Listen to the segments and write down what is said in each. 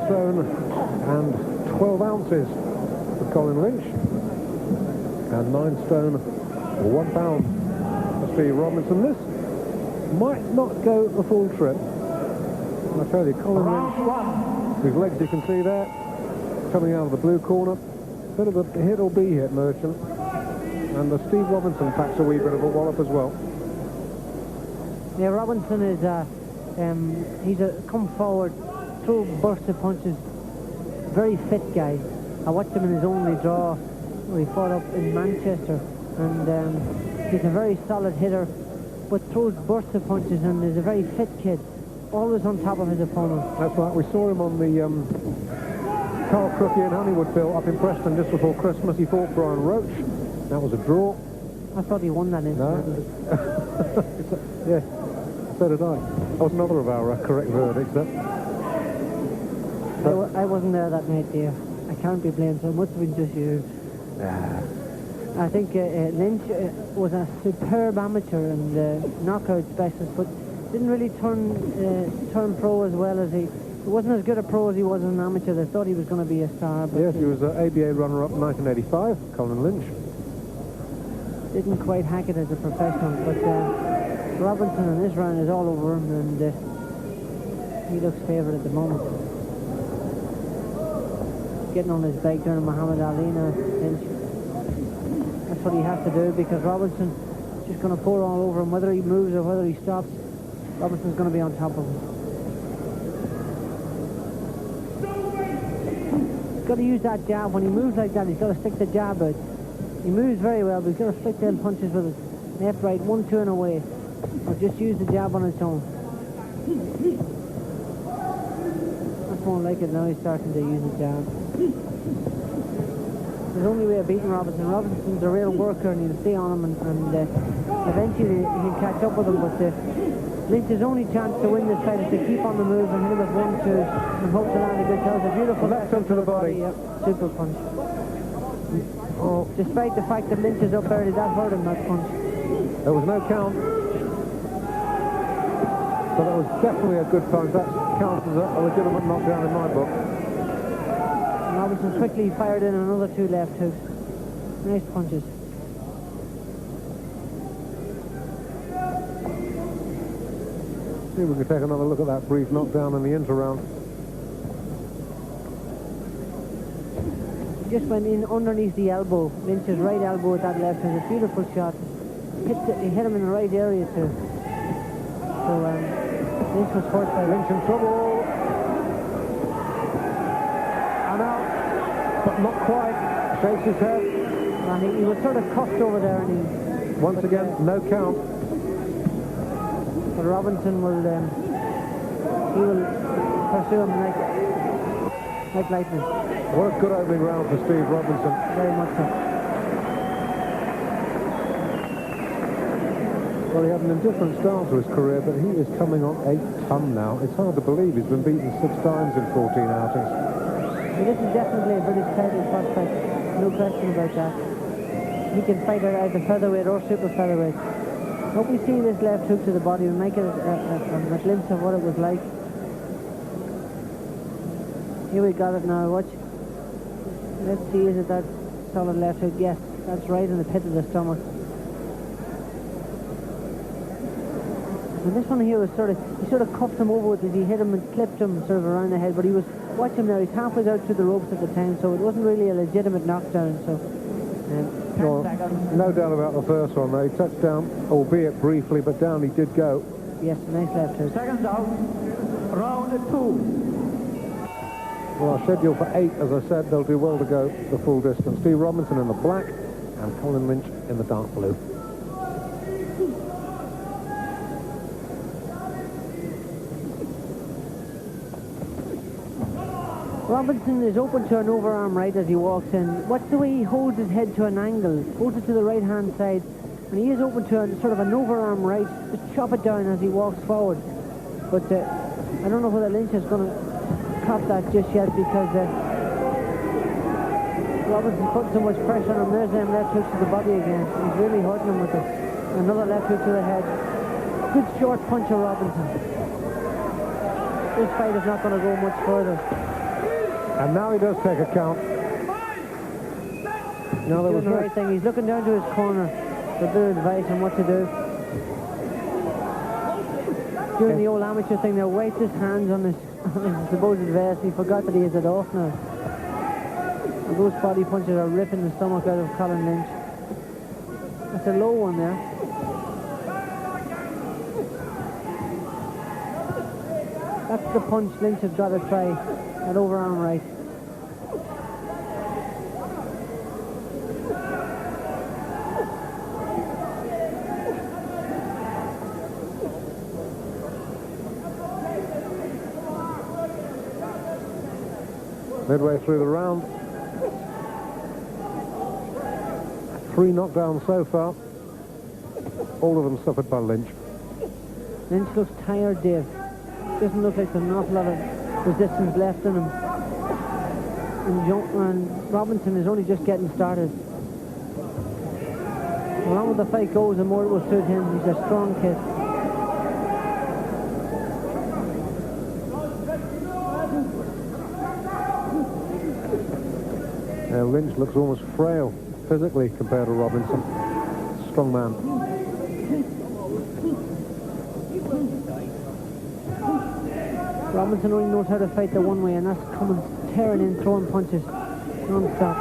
Stone and 12 ounces for Colin Lynch, and 9 stone 1 pound for Steve Robinson. This might not go the full trip. I tell you, Colin Lynch, whose legs you can see there, coming out of the blue corner, bit of a hit or be hit merchant, and the Steve Robinson packs a wee bit of a wallop as well. Yeah, Robinson is he's a come forward, through bursts of punches, very fit guy. I watched him in his only draw where he fought up in Manchester, and he's a very solid hitter, but throws bursts of punches, and is a very fit kid, always on top of his opponent. That's right, we saw him on the Carl Crookie and Honeywood bill up in Preston just before Christmas. He fought Brian Roach. That was a draw. I thought he won that incident. No. Yeah, so did I. That was another of our correct verdicts, that. I wasn't there that night, dear. I can't be blamed, so it must have been just you. I think Lynch was a superb amateur and knockout specialist, but didn't really turn pro as well as he wasn't as good a pro as he was as an amateur. They thought he was going to be a star. But yes, he was ABA runner-up in 1985, Colin Lynch. Didn't quite hack it as a professional, but Robinson in this round is all over him, and he looks favoured at the moment. Getting on his back down to Muhammad Ali now, Lynch. That's what he has to do, because Robinson's just going to pour all over him. Whether he moves or whether he stops, Robinson's going to be on top of him. He's got to use that jab. When he moves like that, he's got to stick the jab out. He moves very well, but he's got to flick them punches with his left, right, 1, 2 and away. Or just use the jab on its own. That's more like it now. He's starting to use the jab. There's only way of beating Robinson. Robinson's a real worker, and he'll stay on him, and eventually he'll catch up with him. But Lynch's only chance to win this fight is to keep on the move and hit him with 1, 2 and hope to land a good shot. A beautiful left hook to the body. Yep, super punch. Oh, despite the fact that Lynch is up early, that hurt him, that punch. There was no count. So that was definitely a good punch. That counts as a legitimate knockdown in my book. Robinson quickly fired in another 2 left hooks. Nice punches. See if we can take another look at that brief knockdown in the inter-round. Just went in underneath the elbow, Lynch's right elbow with that left hook. A beautiful shot. He hit him in the right area too. So Lynch was hurt by Lynch in trouble. And out, but not quite. Shakes his head. He was sort of cuffed over there, and he... Once again, no count. But Robinson will... he will pursue him like lightning. What a good opening round for Steve Robinson. Very much so. Well, he had an indifferent start to his career, but he is coming on 8 ton now. It's hard to believe he's been beaten 6 times in 14 outings. Well, this is definitely a British title prospect. No question about that. He can fight at either featherweight or super featherweight. Hope we see this left hook to the body and make it a glimpse of what it was like. Here we got it now, watch. Let's see, is it that solid left hook? Yes, that's right in the pit of the stomach. And this one here was he sort of cuffed him over with it. He hit him and clipped him sort of around the head, but watch him now, he's halfway out to the ropes at the time, so it wasn't really a legitimate knockdown, so... Well, no doubt about the first one, though. He touched down, albeit briefly, but down he did go. Yes, nice left hook. Seconds out, round 2. Well, scheduled for 8, as I said, they'll do well to go the full distance. Steve Robinson in the black and Colin Lynch in the dark blue. Robinson is open to an overarm right as he walks in. Watch the way he holds his head to an angle, holds it to the right-hand side, And he is open to a sort of an overarm right, just chop it down as he walks forward. But I don't know whether Lynch is going to cop that just yet, because Robinson's putting so much pressure on him. There's them left hooks to the body again. He's really hurting him with it. Another left hook to the head. Good short punch of Robinson. This fight is not going to go much further. And now he does take a count. Now there was the right thing. He's looking down to his corner for a bit of advice on what to do. Doing the old amateur thing there, wiped his hands on his supposed vest. He forgot that he has it off now. And those body punches are ripping the stomach out of Colin Lynch. That's a low one there. That's the punch Lynch has got to try. That overarm right. Midway through the round. 3 knockdowns so far. All of them suffered by Lynch. Lynch looks tired, Dave. Doesn't look like there's an awful lot of resistance left in him. And Robinson is only just getting started. The longer the fight goes, the more it will suit him. He's a strong kid. Lynch looks almost frail physically compared to Robinson. Strong man. Robinson only knows how to fight the one way, and that's coming, tearing in, throwing punches non-stop.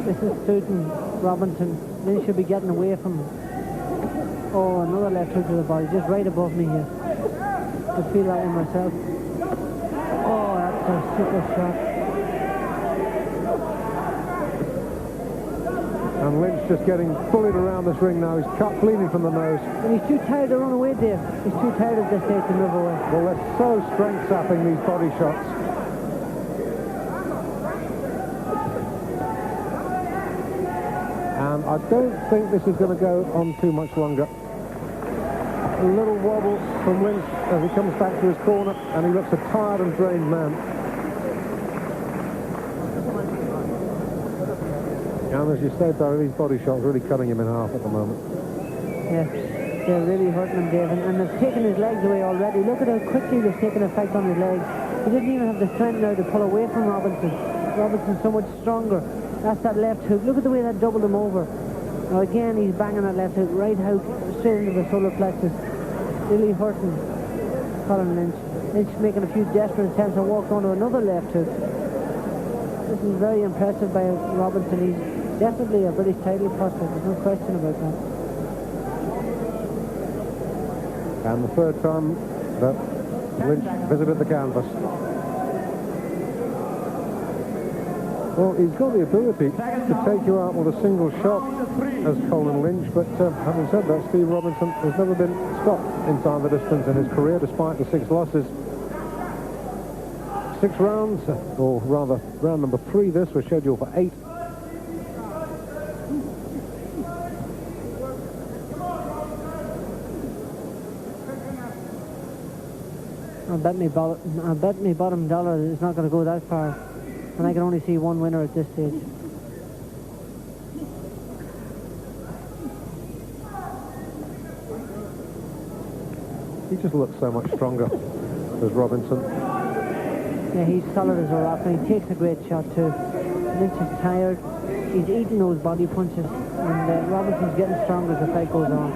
This is suiting Robinson. Lynch should be getting away from him. Oh, another left hook to the body, just right above me here. I feel that one myself. Oh, that's a super shot. And Lynch just getting bullied around this ring now. He's cut, bleeding from the nose. And he's too tired to run away, Dave. He's too tired at this stage to move away. Well, they're so strength-sapping, these body shots. And I don't think this is going to go on too much longer. A little wobble from Lynch as he comes back to his corner, and he looks a tired and drained man. And as you said, Barry, these body shots are really cutting him in half at the moment. Yeah, they're really hurting him, Dave. And they've taken his legs away already. Look at how quickly they've taken effect on his legs. He didn't even have the strength now to pull away from Robinson. Robinson's so much stronger. That's that left hook. Look at the way that doubled him over. Now again, he's banging that left hook, right hook, straight into the solar plexus. Really hurting Colin Lynch. Lynch making a few desperate attempts and walked onto another left hook. This is very impressive by Robinson. He's definitely a British title prospect. There's no question about that. And the third time that Lynch visited the canvas. Well, he's got the ability to take you out with a single shot as Colin Lynch, but having said that, Steve Robinson has never been stopped inside the distance in his career, despite the 6 losses. 6 rounds, or rather, round number 3 this was scheduled for 8. I bet me bottom dollar that it's not going to go that far. And I can only see one winner at this stage. He just looks so much stronger as Robinson. Yeah, he's solid as a rock, and he takes a great shot too. Lynch is tired. He's eating those body punches, and Robinson's getting stronger as the fight goes on.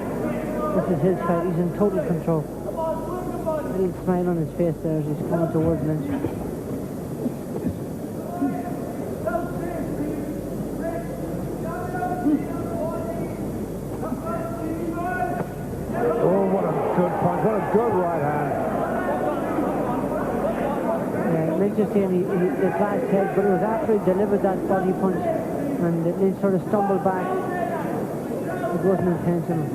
This is his fight. He's in total control. A little smile on his face there as he's coming towards Lynch. Good right hand. Yeah, Lynch is saying he clashed head, but it was after he delivered that body punch, and Lynch sort of stumbled back. It wasn't intentional.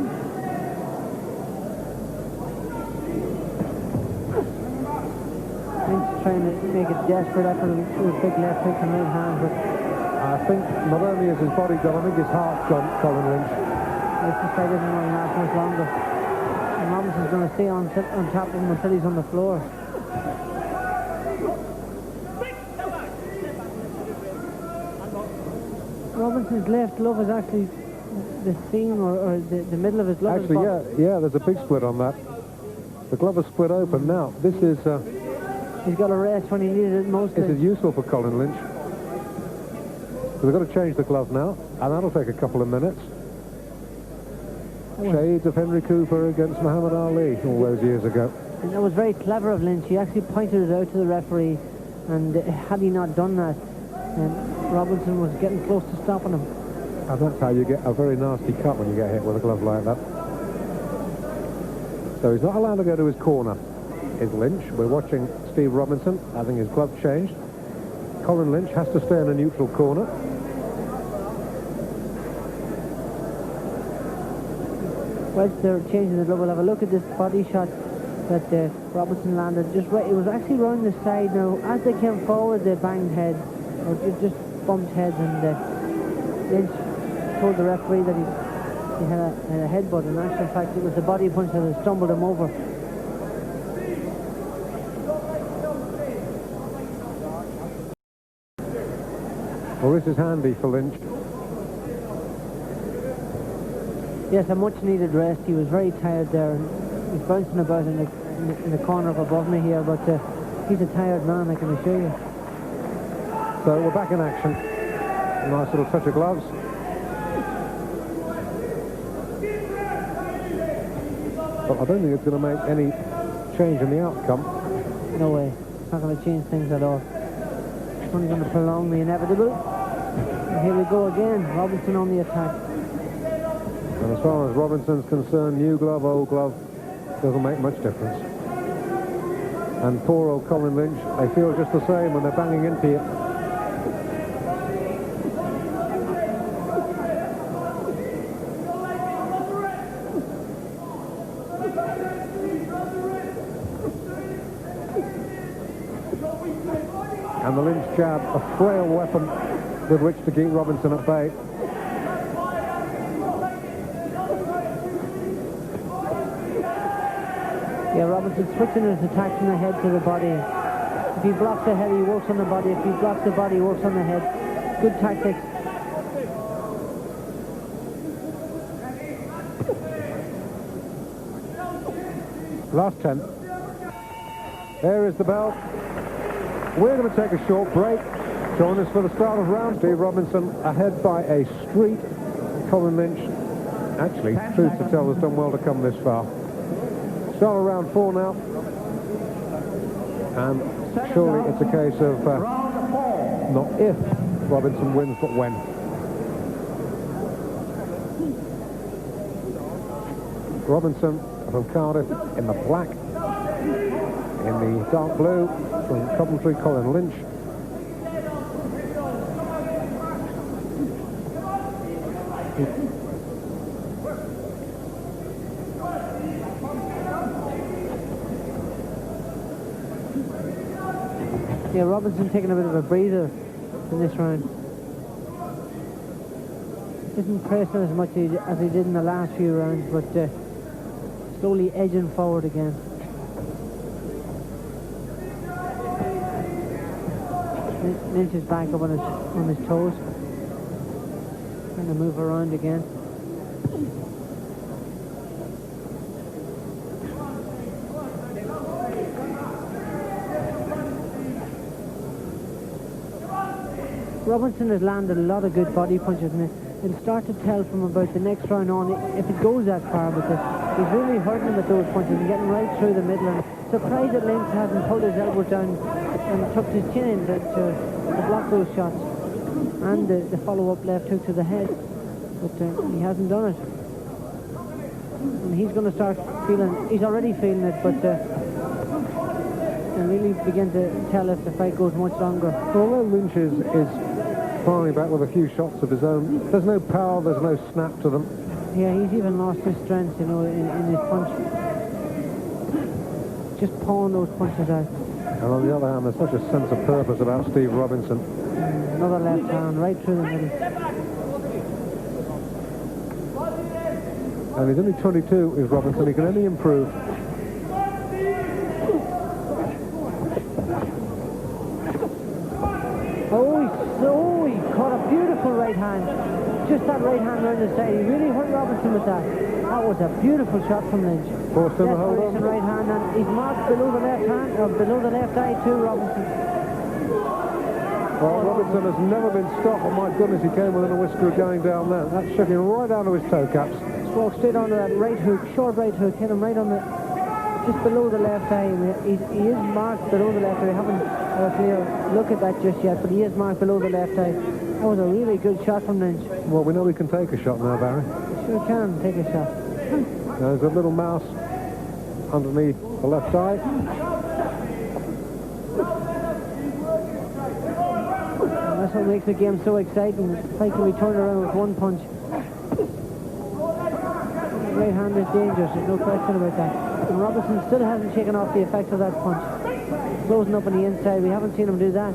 Lynch trying to make a desperate effort with a big left hook and right hand, but I think not only is his body gone, I think his heart's gone, Colin Lynch. this fight isn't going to last much longer. And Robinson's going to stay on top of him until he's on the floor. Robinson's left glove is actually the seam or the middle of his glove. Actually, yeah, there's a big split on that. The glove is split open now. This is... he's got a rest when he needed it most. This is useful for Colin Lynch. So they've got to change the glove now, and that'll take a couple of minutes. Shades of Henry Cooper against Muhammad Ali all those years ago. And that was very clever of Lynch. He actually pointed it out to the referee, and had he not done that, Robinson was getting close to stopping him. And that's how you get a very nasty cut when you get hit with a glove like that. So he's not allowed to go to his corner, is Lynch. We're watching Steve Robinson having his glove changed. Colin Lynch has to stay in a neutral corner. Whilst they're changing the glove, we'll have a look at this body shot that Robinson landed. Just right, it was actually round the side. Now, as they came forward, they banged heads, or just bumped heads, and Lynch told the referee that he had a headbutt. In actual fact, it was the body punch that had stumbled him over. Well, this is handy for Lynch. Yes, a much-needed rest. He was very tired there. He's bouncing about in the corner up above me here, but he's a tired man, I can assure you. So we're back in action. Nice little touch of gloves. But I don't think it's going to make any change in the outcome. No way. It's not going to change things at all. It's only going to prolong the inevitable. And here we go again. Robinson on the attack. And as far as Robinson's concerned, new glove, old glove, doesn't make much difference. And poor old Colin Lynch, they feel just the same when they're banging into you. And the Lynch jab, a frail weapon with which to keep Robinson at bay. Yeah, Robinson switching his attack from the head to the body. If he blocks the head, he works on the body. If he blocks the body, he works on the head. Good tactics. Last 10. There is the bell. We're going to take a short break. Join us for the start of round. Steve Robinson ahead by a street. Colin Lynch, actually, truth to tell, has done well to come this far. Start of round 4 now. And surely it's a case of not if Robinson wins, but when. Robinson from Cardiff in the black. In the dark blue from Coventry, Colin Lynch. Yeah, Robinson taking a bit of a breather in this round. Isn't pressing as much as he did in the last few rounds, but slowly edging forward again. Lynch is back up on his toes. Trying to move around again. Robinson has landed a lot of good body punches, and it'll start to tell from about the next round on if it goes that far, because he's really hurting him with those punches and getting right through the middle. And surprised that Lynch hasn't pulled his elbow down and tucked his chin in to block those shots, and the follow-up left hook to the head, but he hasn't done it. And he's going to start feeling, he's already feeling it, but and really begin to tell if the fight goes much longer. Although Lynch is firing back with a few shots of his own, there's no power, there's no snap to them. Yeah, he's even lost his strength, you know, in his punch. Just pawing those punches out. And on the other hand, there's such a sense of purpose about Steve Robinson. Another left hand right through the middle. And he's only 22, is Robinson. He can only improve. Oh, he caught a beautiful right hand. Just that right hand around the side. He really hurt Robinson with that. That was a beautiful shot from Lynch. Forced him to hold on. Right hand, and he's marked below the left hand, or below the left eye too, Robinson. Well, Robinson has never been stopped. Oh my goodness, he came within a whisker of going down there. That shook him right down to his toe caps. Walked straight onto that right hook, short right hook, hit him right on the, just below the left eye. He is marked below the left eye. We haven't had a clear look at that just yet, but he is marked below the left eye. That was a really good shot from Lynch. Well, we know we can take a shot now, Barry. Sure can take a shot. There's a little mouse underneath the left eye. And that's what makes the game so exciting. The fight can be turned around with one punch. Right hand is dangerous, there's no question about that. And Robinson still hasn't shaken off the effects of that punch. Closing up on the inside, we haven't seen him do that.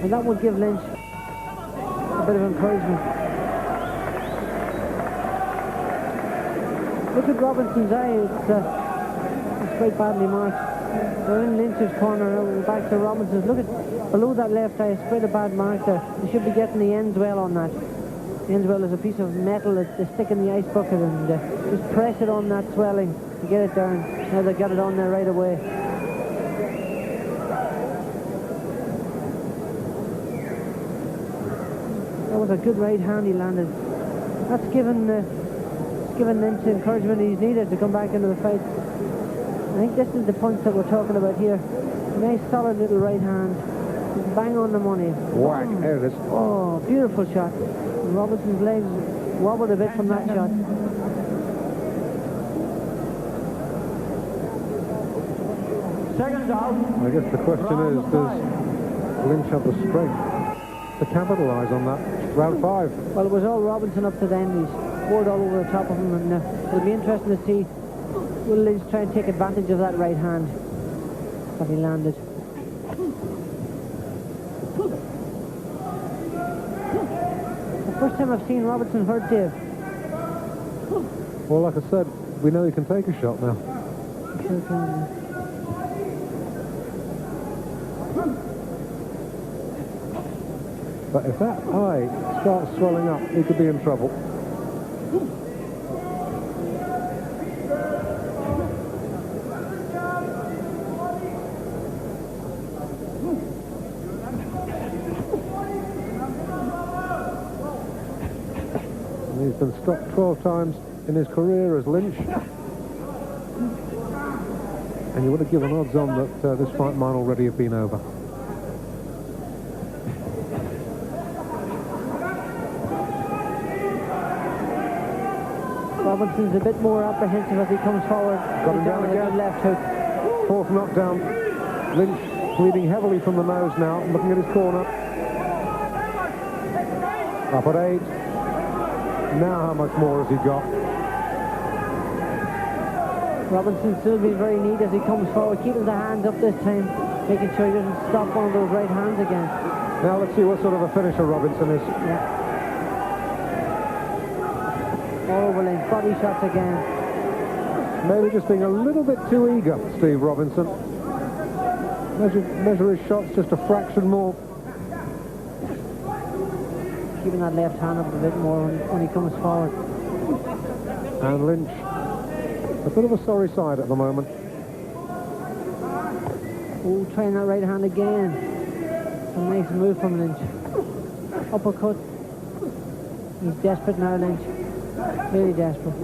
And that would give Lynch a bit of encouragement. Look at Robinson's eye, it's quite badly marked. We're in Lynch's corner, back to Robinson's. Look at below that left eye, it's quite a bad mark there. You should be getting the ends well on that. Ends well is a piece of metal that they stick in the ice bucket, and just press it on that swelling to get it down. Now they got it on there right away. That was a good right hand he landed. That's given Lynch the encouragement he's needed to come back into the fight. I think this is the punch that we're talking about here. A nice solid little right hand. Bang on the money. Whack, there it is. Oh, beautiful shot. Robinson's legs wobbled a bit from that shot. Seconds out. I guess the question is, does Lynch have the strength to capitalise on that? Round 5. Well, it was all Robinson up to then. He's scored all over the top of him, and it'll be interesting to see will Lynch try and take advantage of that right hand that he landed. First time I've seen Robinson hurt, Dave. Well, like I said, we know he can take a shot now. Sure can. But if that eye starts swelling up, he could be in trouble. He's been stopped 12 times in his career as Lynch. And you would have given odds on that this fight might already have been over. Robinson's a bit more apprehensive as he comes forward. Got him down again. Left hook. 4th knockdown. Lynch bleeding heavily from the nose now, looking at his corner. Up at 8. Now how much more has he got? Robinson still being very neat as he comes forward, keeping the hands up this time, making sure he doesn't stop one of those right hands again. Now let's see what sort of a finisher Robinson is. Yeah. All over Lynch, body shots again. Maybe just being a little bit too eager, Steve Robinson. Measure his shots just a fraction more. Keeping that left hand up a bit more when he comes forward. And Lynch, a bit of a sorry side at the moment. Oh, trying that right hand again. A nice move from Lynch. Uppercut. He's desperate now, Lynch. Really desperate.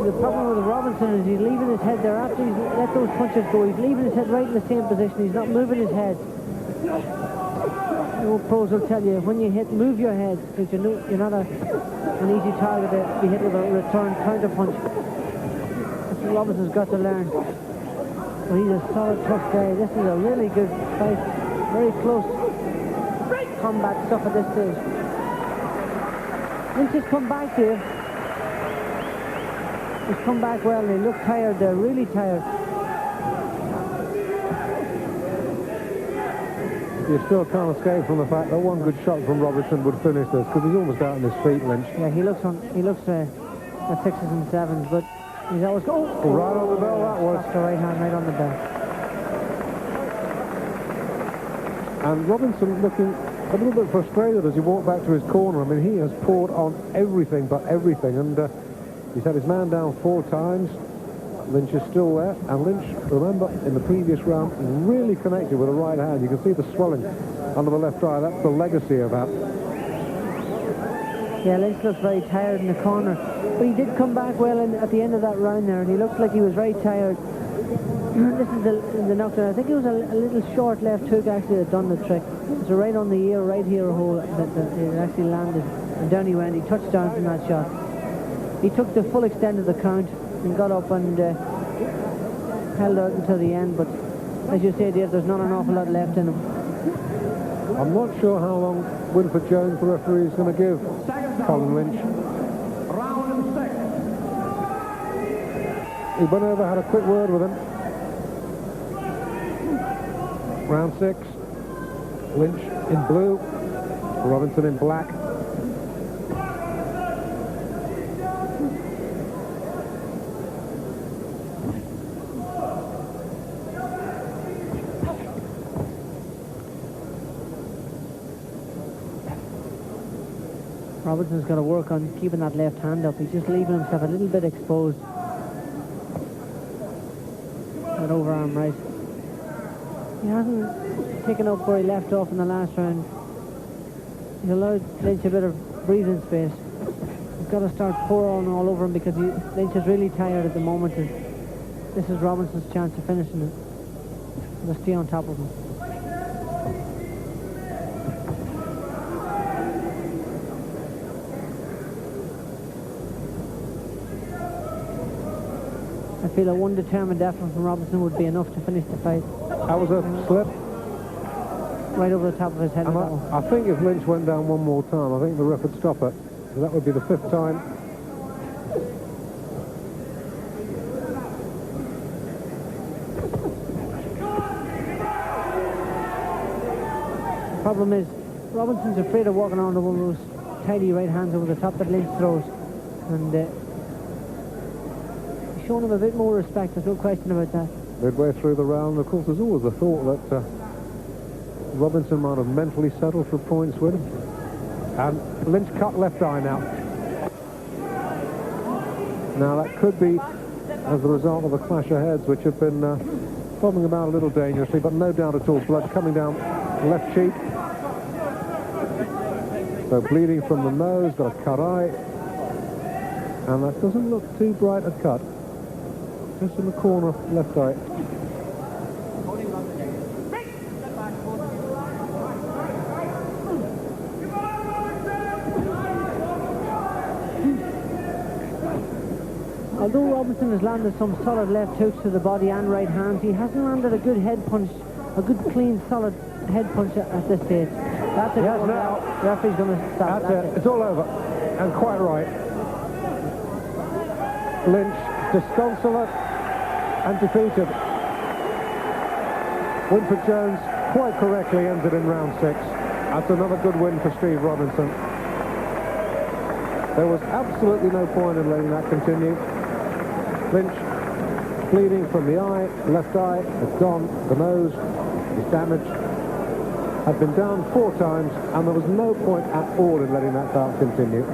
The problem with Robinson is he's leaving his head there after he's let those punches go. He's leaving his head right in the same position. He's not moving his head. The old pros will tell you, when you hit, move your head, because you're not an easy target to be hit with a return counter punch. That's what Robinson's got to learn. But he's a solid, tough guy. This is a really good fight. Very close. combat stuff at this stage. Lynch has come back here. He's come back well, and they look tired. They're really tired. You still can't escape from the fact that one good shot from Robertson would finish this, because he's almost out on his feet, Lynch. Yeah, he looks at 6s and 7s, but he's always right on the bell, that was. Slapped the right hand right on the bell. And Robinson looking a little bit frustrated as he walked back to his corner. I mean, he has poured on everything but everything, and he's had his man down 4 times. Lynch is still there, and Lynch, remember, in the previous round, really connected with the right hand. You can see the swelling under the left eye. That's the legacy of that. Yeah, Lynch looks very tired in the corner, but he did come back well at the end of that round there, and he looked like he was very tired. This is the knockdown. I think it was a little short left hook actually that done the trick. It's a right on the ear, right here hole that it actually landed, and down he went. He touched down from that shot. He took the full extent of the count and got up and held out until the end, but as you say, Dave, there's not an awful lot left in him. I'm not sure how long Winford Jones, the referee, is going to give Colin Lynch. Round 6. He went over, had a quick word with him. Round 6. Lynch in blue, Robinson in black. Robinson's got to work on keeping that left hand up. He's just leaving himself a little bit exposed. That overarm right. He hasn't taken up where he left off in the last round. He's allowed Lynch a bit of breathing space. He's got to start pouring all over him, because Lynch is really tired at the moment. And this is Robinson's chance of finishing it. To stay on top of him. I feel a one determined effort from Robinson would be enough to finish the fight. That was a slip. Right over the top of his head. And I think if Lynch went down one more time, I think the ref would stop it. So that would be the 5th time. The problem is, Robinson's afraid of walking around with one of those tidy right hands over the top that Lynch throws. And he's shown him a bit more respect, there's no question about that. Midway through the round, of course, there's always the thought that Robinson might have mentally settled for points with him. And Lynch cut left eye now. Now that could be as a result of a clash of heads, which have been bobbing about a little dangerously, but no doubt at all blood coming down left cheek. So bleeding from the nose, got a cut eye. And that doesn't look too bright a cut. Just in the corner, left eye. Although Robinson has landed some solid left hooks to the body and right hands, he hasn't landed a good head punch, a good clean solid head punch at this stage. That's it. Yes, now. The referee's going to stop. That's it. It's all over. And quite right. Lynch disconsolate and defeated. Winford Jones quite correctly entered in round 6. That's another good win for Steve Robinson. There was absolutely no point in letting that continue. Lynch bleeding from the eye, left eye, has gone, the nose is damaged, had been down 4 times, and there was no point at all in letting that bout continue.